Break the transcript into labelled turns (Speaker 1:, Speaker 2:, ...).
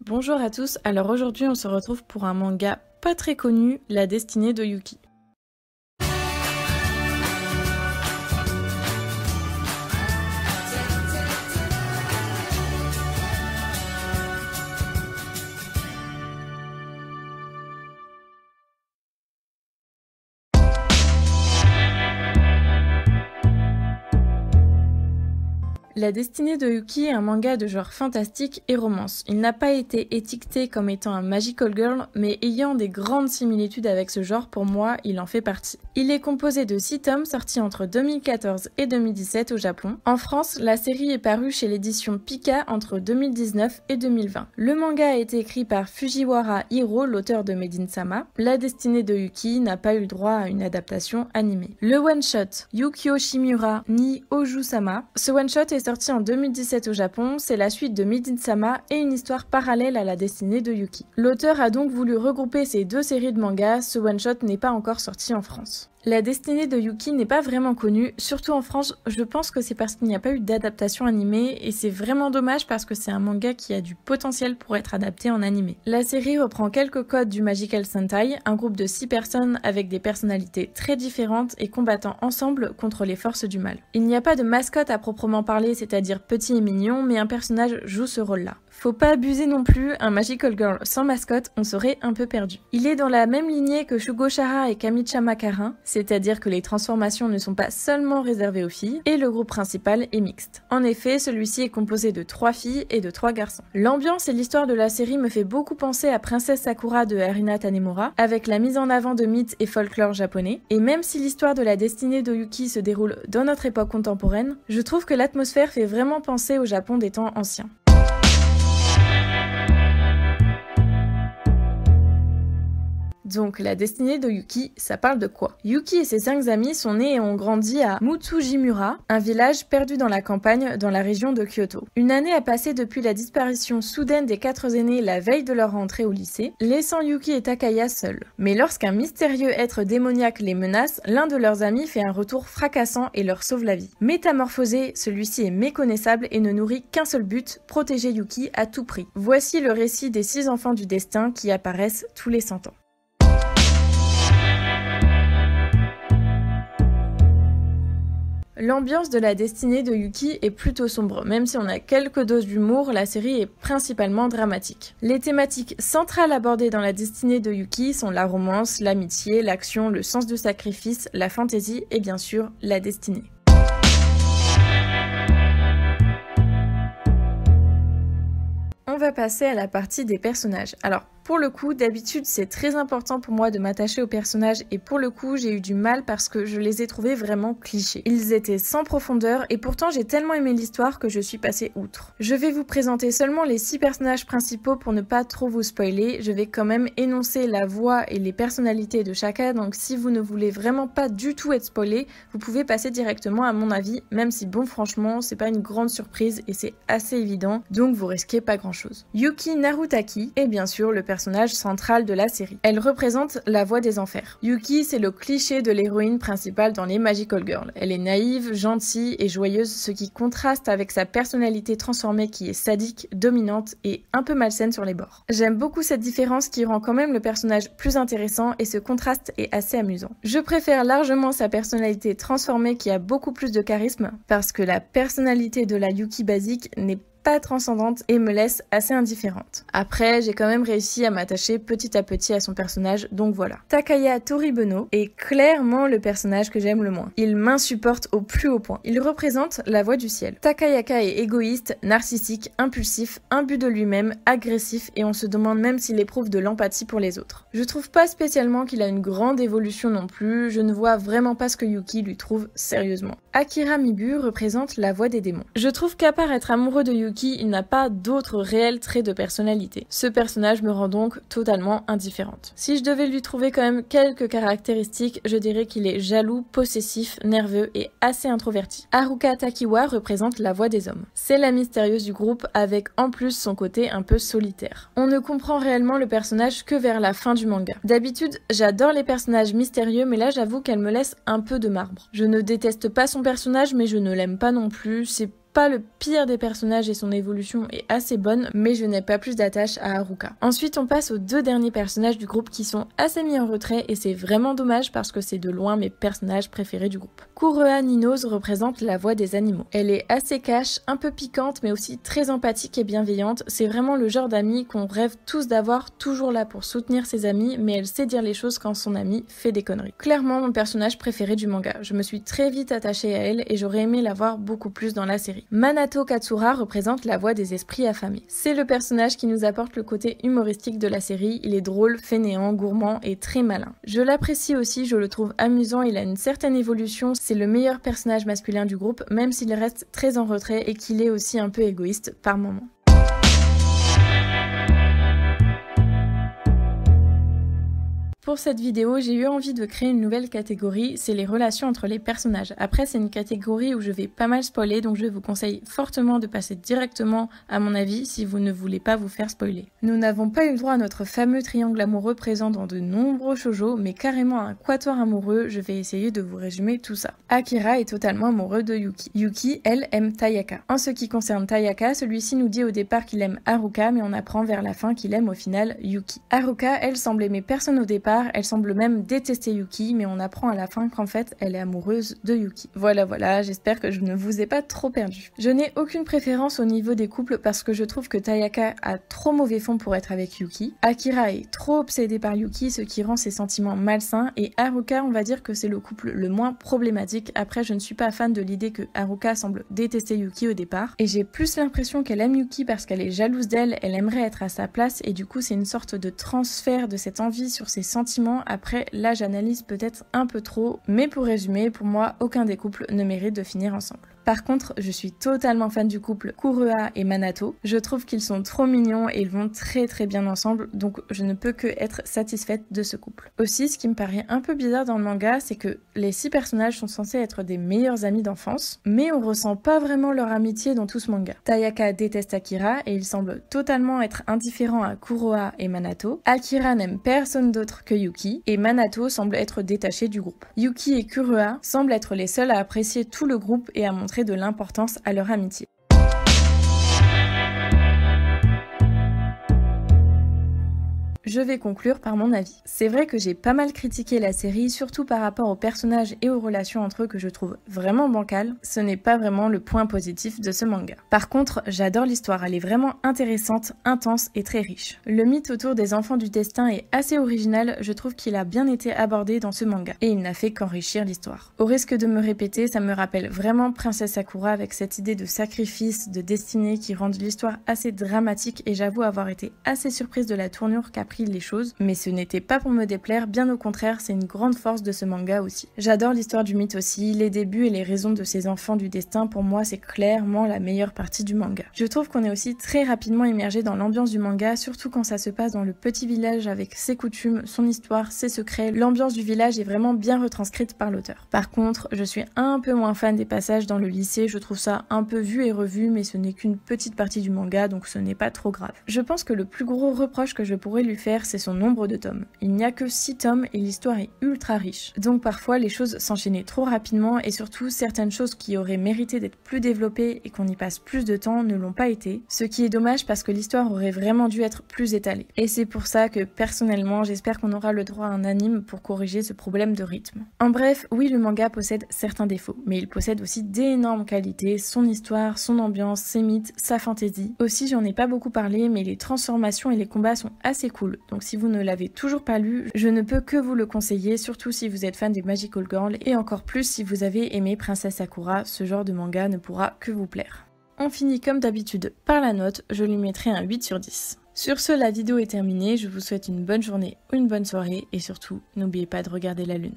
Speaker 1: Bonjour à tous, alors aujourd'hui on se retrouve pour un manga pas très connu, La Destinée de Yuki. La Destinée de Yuki est un manga de genre fantastique et romance. Il n'a pas été étiqueté comme étant un magical girl, mais ayant des grandes similitudes avec ce genre, pour moi, il en fait partie. Il est composé de 6 tomes sortis entre 2014 et 2017 au Japon. En France, la série est parue chez l'édition Pika entre 2019 et 2020. Le manga a été écrit par Fujiwara Hiro, l'auteur de Medin-sama. La Destinée de Yuki n'a pas eu le droit à une adaptation animée. Le one-shot Yukio Shimura ni Oju-sama. Ce one-shot est sorti en 2017 au Japon, c'est la suite de Medin-sama et une histoire parallèle à La Destinée de Yuki. L'auteur a donc voulu regrouper ces deux séries de mangas, ce one-shot n'est pas encore sorti en France. La Destinée de Yuki n'est pas vraiment connue, surtout en France, je pense que c'est parce qu'il n'y a pas eu d'adaptation animée et c'est vraiment dommage parce que c'est un manga qui a du potentiel pour être adapté en animé. La série reprend quelques codes du Magical Sentai, un groupe de 6 personnes avec des personnalités très différentes et combattant ensemble contre les forces du mal. Il n'y a pas de mascotte à proprement parler, c'est-à-dire petit et mignon, mais un personnage joue ce rôle-là. Faut pas abuser non plus, un Magical Girl sans mascotte, on serait un peu perdu. Il est dans la même lignée que Shugochara et Kamichama Karin, c'est-à-dire que les transformations ne sont pas seulement réservées aux filles, et le groupe principal est mixte. En effet, celui-ci est composé de 3 filles et de 3 garçons. L'ambiance et l'histoire de la série me fait beaucoup penser à Princesse Sakura de Harina Tanemura, avec la mise en avant de mythes et folklore japonais, et même si l'histoire de la Destinée de Yuki se déroule dans notre époque contemporaine, je trouve que l'atmosphère fait vraiment penser au Japon des temps anciens. Donc, La Destinée de Yuki, ça parle de quoi? Yuki et ses 5 amis sont nés et ont grandi à Mutsujimura, un village perdu dans la campagne dans la région de Kyoto. Une année a passé depuis la disparition soudaine des 4 aînés la veille de leur rentrée au lycée, laissant Yuki et Takaya seuls. Mais lorsqu'un mystérieux être démoniaque les menace, l'un de leurs amis fait un retour fracassant et leur sauve la vie. Métamorphosé, celui-ci est méconnaissable et ne nourrit qu'un seul but, protéger Yuki à tout prix. Voici le récit des 6 enfants du destin qui apparaissent tous les 100 ans. L'ambiance de La Destinée de Yuki est plutôt sombre, même si on a quelques doses d'humour, la série est principalement dramatique. Les thématiques centrales abordées dans La Destinée de Yuki sont la romance, l'amitié, l'action, le sens du sacrifice, la fantaisie et bien sûr la destinée. On va passer à la partie des personnages. Alors, pour le coup, d'habitude, c'est très important pour moi de m'attacher aux personnages et pour le coup, j'ai eu du mal parce que je les ai trouvés vraiment clichés. Ils étaient sans profondeur et pourtant j'ai tellement aimé l'histoire que je suis passée outre. Je vais vous présenter seulement les 6 personnages principaux pour ne pas trop vous spoiler. Je vais quand même énoncer la voix et les personnalités de chacun, donc si vous ne voulez vraiment pas du tout être spoilé, vous pouvez passer directement à mon avis, même si bon franchement, c'est pas une grande surprise et c'est assez évident, donc vous risquez pas grand chose. Yuki Narutaki est bien sûr le personnage central de la série. Elle représente la voie des enfers. Yuki, c'est le cliché de l'héroïne principale dans les Magical Girls. Elle est naïve, gentille et joyeuse, ce qui contraste avec sa personnalité transformée qui est sadique, dominante et un peu malsaine sur les bords. J'aime beaucoup cette différence qui rend quand même le personnage plus intéressant et ce contraste est assez amusant. Je préfère largement sa personnalité transformée qui a beaucoup plus de charisme parce que la personnalité de la Yuki basique n'est pas transcendante et me laisse assez indifférente. Après, j'ai quand même réussi à m'attacher petit à petit à son personnage, donc voilà. Takaya Toribeno est clairement le personnage que j'aime le moins. Il m'insupporte au plus haut point. Il représente la voix du ciel. Takayaka est égoïste, narcissique, impulsif, imbu de lui-même, agressif et on se demande même s'il éprouve de l'empathie pour les autres. Je trouve pas spécialement qu'il a une grande évolution non plus, je ne vois vraiment pas ce que Yuki lui trouve sérieusement. Akira Mibu représente la voix des démons. Je trouve qu'à part être amoureux de Yuki, il n'a pas d'autres réels traits de personnalité. Ce personnage me rend donc totalement indifférente. Si je devais lui trouver quand même quelques caractéristiques, je dirais qu'il est jaloux, possessif, nerveux et assez introverti. Haruka Takiwa représente la voix des hommes. C'est la mystérieuse du groupe avec en plus son côté un peu solitaire. On ne comprend réellement le personnage que vers la fin du manga. D'habitude, j'adore les personnages mystérieux, mais là j'avoue qu'elle me laisse un peu de marbre. Je ne déteste pas son personnage, mais je ne l'aime pas non plus, c'est pas le pire des personnages et son évolution est assez bonne, mais je n'ai pas plus d'attache à Haruka. Ensuite, on passe aux deux derniers personnages du groupe qui sont assez mis en retrait et c'est vraiment dommage parce que c'est de loin mes personnages préférés du groupe. Kuroha Ninose représente la voix des animaux. Elle est assez cash, un peu piquante, mais aussi très empathique et bienveillante. C'est vraiment le genre d'amie qu'on rêve tous d'avoir, toujours là pour soutenir ses amis, mais elle sait dire les choses quand son ami fait des conneries. Clairement mon personnage préféré du manga. Je me suis très vite attachée à elle et j'aurais aimé la voir beaucoup plus dans la série. Manato Katsura représente la voix des esprits affamés. C'est le personnage qui nous apporte le côté humoristique de la série. Il est drôle, fainéant, gourmand et très malin. Je l'apprécie aussi, je le trouve amusant, il a une certaine évolution. C'est le meilleur personnage masculin du groupe, même s'il reste très en retrait et qu'il est aussi un peu égoïste par moments. Pour cette vidéo, j'ai eu envie de créer une nouvelle catégorie, c'est les relations entre les personnages. Après, c'est une catégorie où je vais pas mal spoiler, donc je vous conseille fortement de passer directement à mon avis si vous ne voulez pas vous faire spoiler. Nous n'avons pas eu le droit à notre fameux triangle amoureux présent dans de nombreux shoujo, mais carrément un quatuor amoureux, je vais essayer de vous résumer tout ça. Akira est totalement amoureux de Yuki. Yuki, elle, aime Tayaka. En ce qui concerne Tayaka, celui-ci nous dit au départ qu'il aime Haruka, mais on apprend vers la fin qu'il aime au final Yuki. Haruka, elle, semble aimer personne au départ, elle semble même détester Yuki, mais on apprend à la fin qu'en fait elle est amoureuse de Yuki. Voilà, j'espère que je ne vous ai pas trop perdu. Je n'ai aucune préférence au niveau des couples parce que je trouve que Tayaka a trop mauvais fond pour être avec Yuki. Akira est trop obsédé par Yuki, ce qui rend ses sentiments malsains, et Haruka, on va dire que c'est le couple le moins problématique. Après, je ne suis pas fan de l'idée que Haruka semble détester Yuki au départ, et j'ai plus l'impression qu'elle aime Yuki parce qu'elle est jalouse d'elle, elle aimerait être à sa place, et du coup c'est une sorte de transfert de cette envie sur ses sentiments. Après, là j'analyse peut-être un peu trop, mais pour résumer, pour moi, aucun des couples ne mérite de finir ensemble. Par contre, je suis totalement fan du couple Kuroha et Manato. Je trouve qu'ils sont trop mignons et ils vont très bien ensemble, donc je ne peux que être satisfaite de ce couple. Aussi, ce qui me paraît un peu bizarre dans le manga, c'est que les 6 personnages sont censés être des meilleurs amis d'enfance, mais on ressent pas vraiment leur amitié dans tout ce manga. Tayaka déteste Akira et il semble totalement être indifférent à Kuroha et Manato. Akira n'aime personne d'autre que Yuki, et Manato semble être détaché du groupe. Yuki et Kuroha semblent être les seuls à apprécier tout le groupe et à montrer de l'importance à leur amitié. Je vais conclure par mon avis. C'est vrai que j'ai pas mal critiqué la série, surtout par rapport aux personnages et aux relations entre eux que je trouve vraiment bancales. Ce n'est pas vraiment le point positif de ce manga. Par contre, j'adore l'histoire, elle est vraiment intéressante, intense et très riche. Le mythe autour des enfants du destin est assez original, je trouve qu'il a bien été abordé dans ce manga, et il n'a fait qu'enrichir l'histoire. Au risque de me répéter, ça me rappelle vraiment Princesse Sakura avec cette idée de sacrifice, de destinée qui rendent l'histoire assez dramatique, et j'avoue avoir été assez surprise de la tournure qu'a pris les choses, mais ce n'était pas pour me déplaire, bien au contraire, c'est une grande force de ce manga aussi. J'adore l'histoire du mythe aussi, les débuts et les raisons de ces enfants du destin, pour moi c'est clairement la meilleure partie du manga. Je trouve qu'on est aussi très rapidement immergé dans l'ambiance du manga, surtout quand ça se passe dans le petit village avec ses coutumes, son histoire, ses secrets. L'ambiance du village est vraiment bien retranscrite par l'auteur. Par contre, je suis un peu moins fan des passages dans le lycée, je trouve ça un peu vu et revu, mais ce n'est qu'une petite partie du manga, donc ce n'est pas trop grave. Je pense que le plus gros reproche que je pourrais lui faire, c'est son nombre de tomes. Il n'y a que 6 tomes et l'histoire est ultra riche. Donc parfois les choses s'enchaînaient trop rapidement et surtout certaines choses qui auraient mérité d'être plus développées et qu'on y passe plus de temps ne l'ont pas été. Ce qui est dommage parce que l'histoire aurait vraiment dû être plus étalée. Et c'est pour ça que personnellement j'espère qu'on aura le droit à un anime pour corriger ce problème de rythme. En bref, oui le manga possède certains défauts, mais il possède aussi d'énormes qualités, son histoire, son ambiance, ses mythes, sa fantaisie. Aussi j'en ai pas beaucoup parlé mais les transformations et les combats sont assez cool. Donc si vous ne l'avez toujours pas lu, je ne peux que vous le conseiller, surtout si vous êtes fan des Magical Girl et encore plus si vous avez aimé Princesse Sakura, ce genre de manga ne pourra que vous plaire. On finit comme d'habitude par la note, je lui mettrai un 8 sur 10. Sur ce, la vidéo est terminée, je vous souhaite une bonne journée ou une bonne soirée et surtout, n'oubliez pas de regarder la lune.